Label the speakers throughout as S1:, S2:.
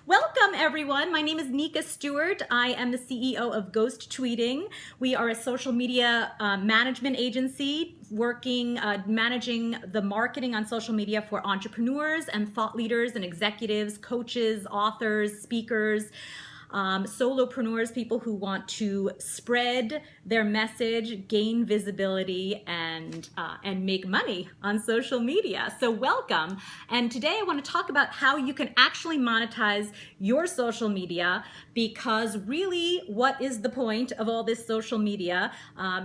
S1: Welcome everyone. My name is Nika Stewart. I am the CEO of Ghost Tweeting. We are a social media management agency working, managing the marketing on social media for entrepreneurs and thought leaders and executives, coaches, authors, speakers, solopreneurs, people who want to spread their message, gain visibility, and make money on social media. So welcome. And today I want to talk about how you can actually monetize your social media, because really, what is the point of all this social media?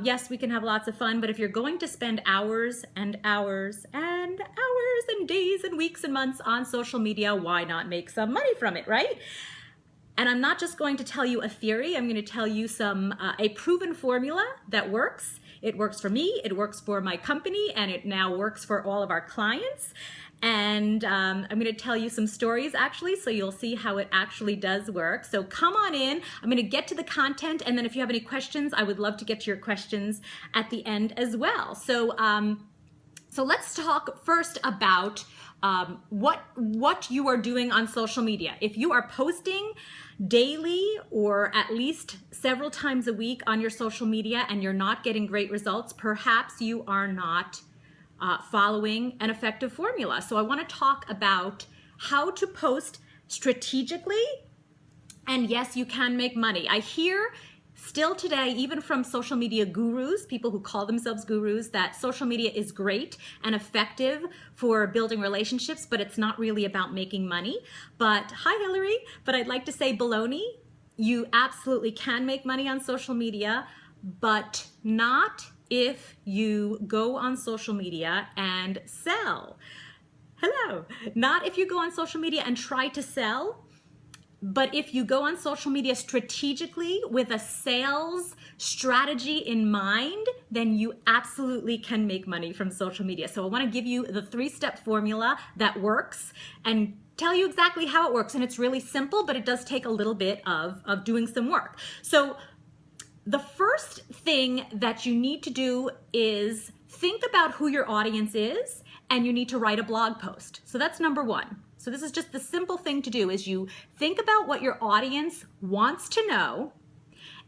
S1: Yes, we can have lots of fun, but if you're going to spend hours and hours and hours and days and weeks and months on social media, why not make some money from it, right? And I'm not just going to tell you a theory, I'm going to tell you a proven formula that works. It works for me, it works for my company, and it now works for all of our clients. And I'm going to tell you some stories actually, so you'll see how it actually does work. So come on in, I'm going to get to the content, and then if you have any questions, I would love to get to your questions at the end as well. So let's talk first about what you are doing on social media. If you are posting daily or at least several times a week on your social media and you're not getting great results, perhaps you are not following an effective formula. So I want to talk about how to post strategically, and yes, you can make money. I hear still today, even from social media gurus, people who call themselves gurus, that social media is great and effective for building relationships, but it's not really about making money. But hi, Hillary, but I'd like to say baloney. You absolutely can make money on social media, but not if you go on social media and sell. Hello. Not if you go on social media and try to sell. But if you go on social media strategically with a sales strategy in mind, then you absolutely can make money from social media. So I want to give you the 3-step formula that works and tell you exactly how it works. And it's really simple, but it does take a little bit of doing some work. So the first thing that you need to do is think about who your audience is, and you need to write a blog post. So that's number one. So this is just the simple thing to do, is you think about what your audience wants to know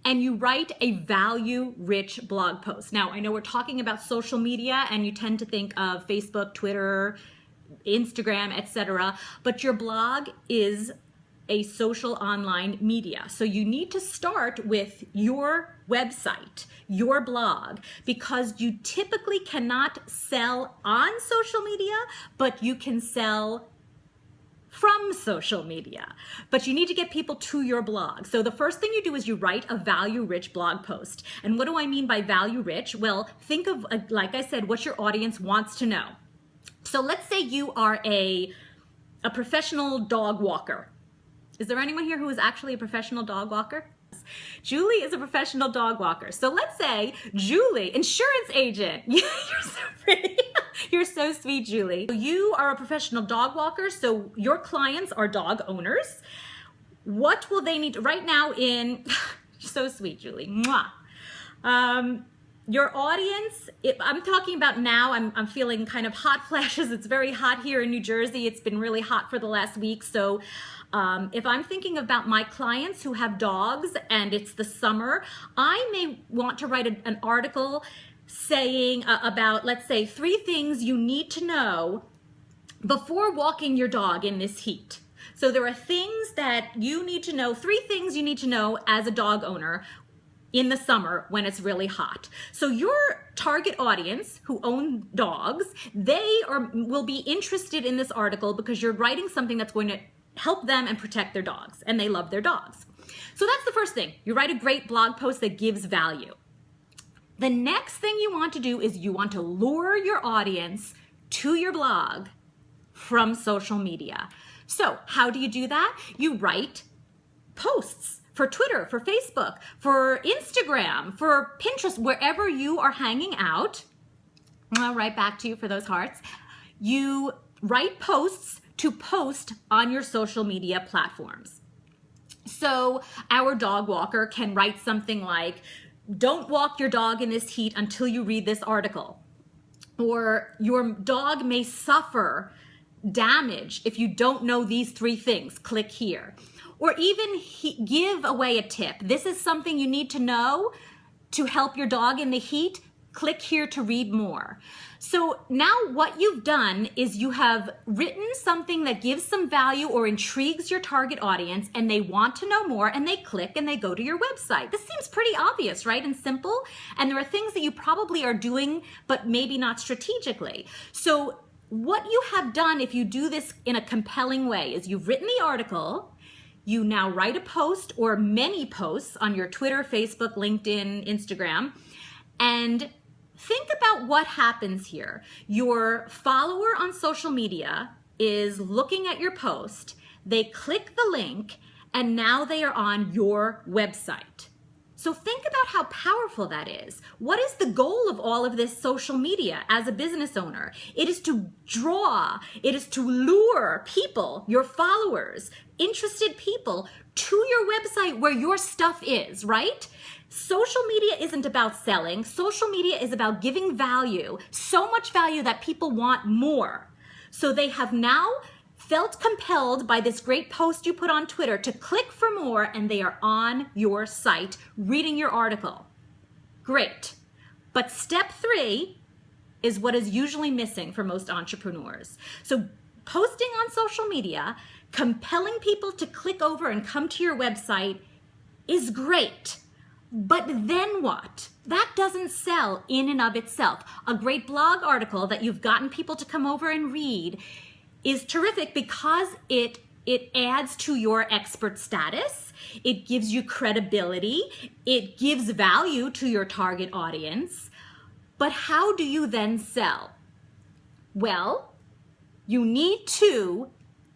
S1: and you write a value-rich blog post. Now, I know we're talking about social media and you tend to think of Facebook, Twitter, Instagram, etc., but your blog is a social online media. So you need to start with your website, your blog, because you typically cannot sell on social media, but you can sell from social media. But you need to get people to your blog. So the first thing you do is you write a value-rich blog post. And what do I mean by value-rich? Well, think of, like I said, what your audience wants to know. So let's say you are a professional dog walker. Is there anyone here who is actually a professional dog walker? Julie is a professional dog walker. So let's say Julie, insurance agent. You're so pretty. You're so sweet, Julie. You are a professional dog walker, so your clients are dog owners. What will they need right now in, so sweet, Julie. Mwah. Your audience, I'm talking about now, I'm feeling kind of hot flashes. It's very hot here in New Jersey. It's been really hot for the last week. So if I'm thinking about my clients who have dogs and it's the summer, I may want to write an article saying about, let's say, 3 things you need to know before walking your dog in this heat. So there are things that you need to know, 3 things you need to know as a dog owner in the summer when it's really hot. So your target audience who own dogs, will be interested in this article because you're writing something that's going to help them and protect their dogs, and they love their dogs. So that's the first thing. You write a great blog post that gives value. The next thing you want to do is you want to lure your audience to your blog from social media. So how do you do that? You write posts for Twitter, for Facebook, for Instagram, for Pinterest, wherever you are hanging out. I'll write back to you for those hearts. You write posts to post on your social media platforms. So our dog walker can write something like, don't walk your dog in this heat until you read this article. Or your dog may suffer damage if you don't know these 3 things. Click here. Or even give away a tip. This is something you need to know to help your dog in the heat. Click here to read more. So now what you've done is you have written something that gives some value or intrigues your target audience, and they want to know more, and they click and they go to your website. This seems pretty obvious, right? And simple. And there are things that you probably are doing, but maybe not strategically. So what you have done, if you do this in a compelling way, is you've written the article, you now write a post or many posts on your Twitter, Facebook, LinkedIn, Instagram, and think about what happens here. Your follower on social media is looking at your post, they click the link, and now they are on your website. So think about how powerful that is. What is the goal of all of this social media as a business owner? It is to draw, it is to lure people, your followers, interested people to your website where your stuff is, right? Social media isn't about selling. Social media is about giving value, so much value that people want more. So they have now felt compelled by this great post you put on Twitter to click for more, and they are on your site reading your article. Great. But step 3 is what is usually missing for most entrepreneurs. So posting on social media, compelling people to click over and come to your website is great. But then what? That doesn't sell in and of itself. A great blog article that you've gotten people to come over and read is terrific because it adds to your expert status. It gives you credibility. It gives value to your target audience. But how do you then sell? Well, you need to,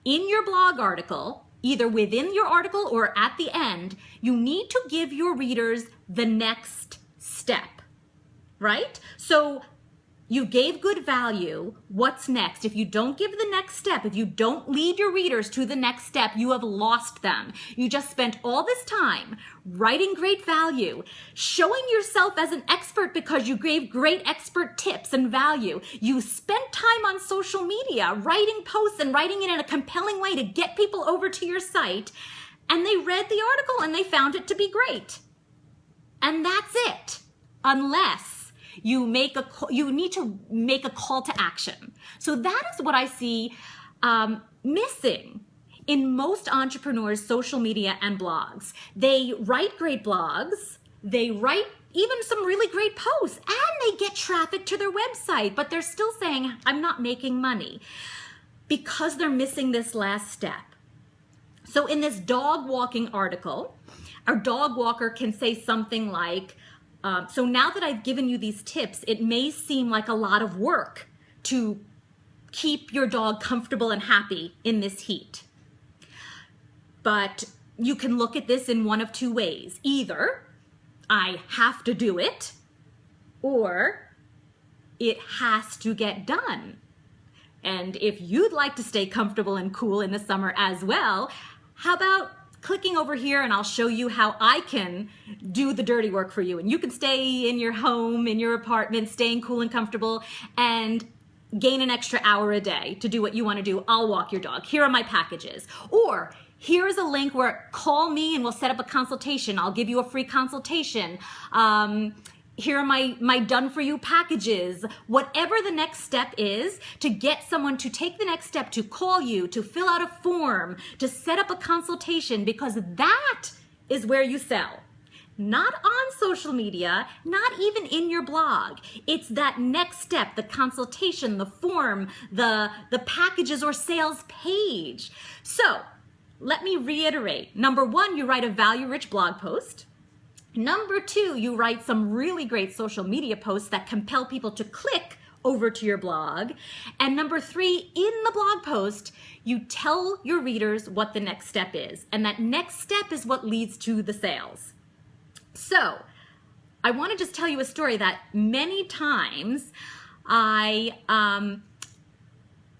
S1: in your blog article, either within your article or at the end, you need to give your readers the next step, right? So you gave good value. What's next? If you don't give the next step, if you don't lead your readers to the next step, you have lost them. You just spent all this time writing great value, showing yourself as an expert because you gave great expert tips and value. You spent time on social media writing posts and writing it in a compelling way to get people over to your site, and they read the article and they found it to be great. And that's it. Unless you need to make a call to action. So that is what I see missing in most entrepreneurs' social media and blogs. They write great blogs, they write even some really great posts, and they get traffic to their website, but they're still saying, I'm not making money, because they're missing this last step. So in this dog walking article, our dog walker can say something like, so now that I've given you these tips, it may seem like a lot of work to keep your dog comfortable and happy in this heat. But you can look at this in one of 2 ways. Either I have to do it, or it has to get done. And if you'd like to stay comfortable and cool in the summer as well, how about clicking over here and I'll show you how I can do the dirty work for you. And you can stay in your home, in your apartment, staying cool and comfortable, and gain an extra hour a day to do what you want to do. I'll walk your dog. Here are my packages. Or here's a link where call me and we'll set up a consultation. I'll give you a free consultation. Here are my done for you packages. Whatever the next step is to get someone to take the next step, to call you, to fill out a form, to set up a consultation, because that is where you sell. Not on social media, not even in your blog. It's that next step, the consultation, the form, the packages or sales page. So let me reiterate. Number 1, you write a value-rich blog post. Number 2, you write some really great social media posts that compel people to click over to your blog. And number 3, in the blog post, you tell your readers what the next step is. And that next step is what leads to the sales. So I want to just tell you a story that many times I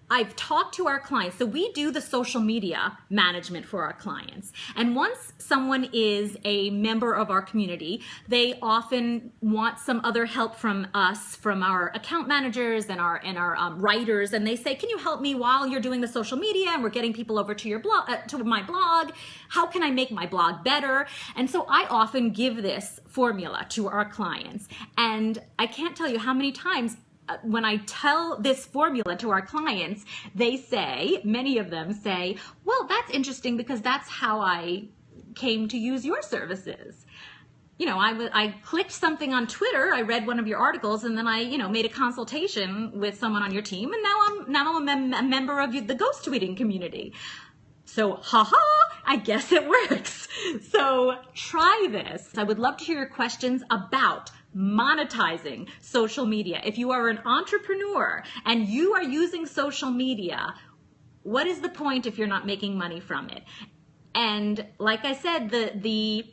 S1: I've talked to our clients. So we do the social media management for our clients. And once someone is a member of our community, they often want some other help from us, from our account managers and our writers. And they say, can you help me while you're doing the social media and we're getting people over to your blog, to my blog? How can I make my blog better? And so I often give this formula to our clients. And I can't tell you how many times when I tell this formula to our clients, they say, many of them say, well, that's interesting because that's how I came to use your services. You know, I clicked something on Twitter, I read one of your articles, and then I, made a consultation with someone on your team, and now I'm a member of the ghost tweeting community. So, haha, I guess it works. So try this. I would love to hear your questions about monetizing social media. If you are an entrepreneur and you are using social media, what is the point if you're not making money from it? And like I said, the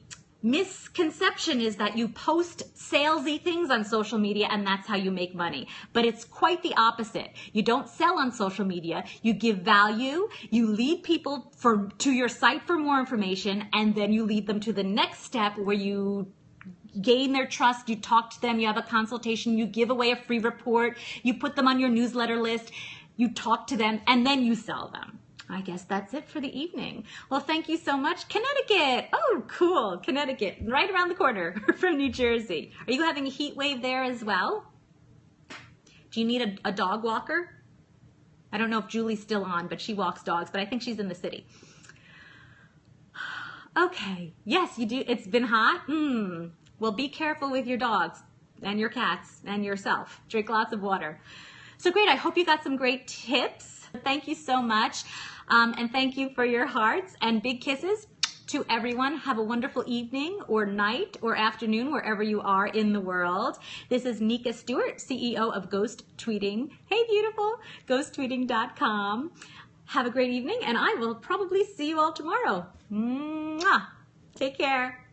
S1: misconception is that you post salesy things on social media and that's how you make money. But it's quite the opposite. You don't sell on social media. You give value. You lead people to your site for more information, and then you lead them to the next step where you gain their trust, you talk to them, you have a consultation, you give away a free report, you put them on your newsletter list, you talk to them, and then you sell them. I guess that's it for the evening. Well, thank you so much. Connecticut. Oh, cool. Connecticut, right around the corner from New Jersey. Are you having a heat wave there as well? Do you need a dog walker? I don't know if Julie's still on, but she walks dogs, but I think she's in the city. Okay. Yes, you do. It's been hot. Well, be careful with your dogs and your cats and yourself. Drink lots of water. So great. I hope you got some great tips. Thank you so much. And thank you for your hearts and big kisses to everyone. Have a wonderful evening or night or afternoon, wherever you are in the world. This is Nika Stewart, CEO of Ghost Tweeting. Hey, beautiful. GhostTweeting.com. Have a great evening, and I will probably see you all tomorrow. Mwah. Take care.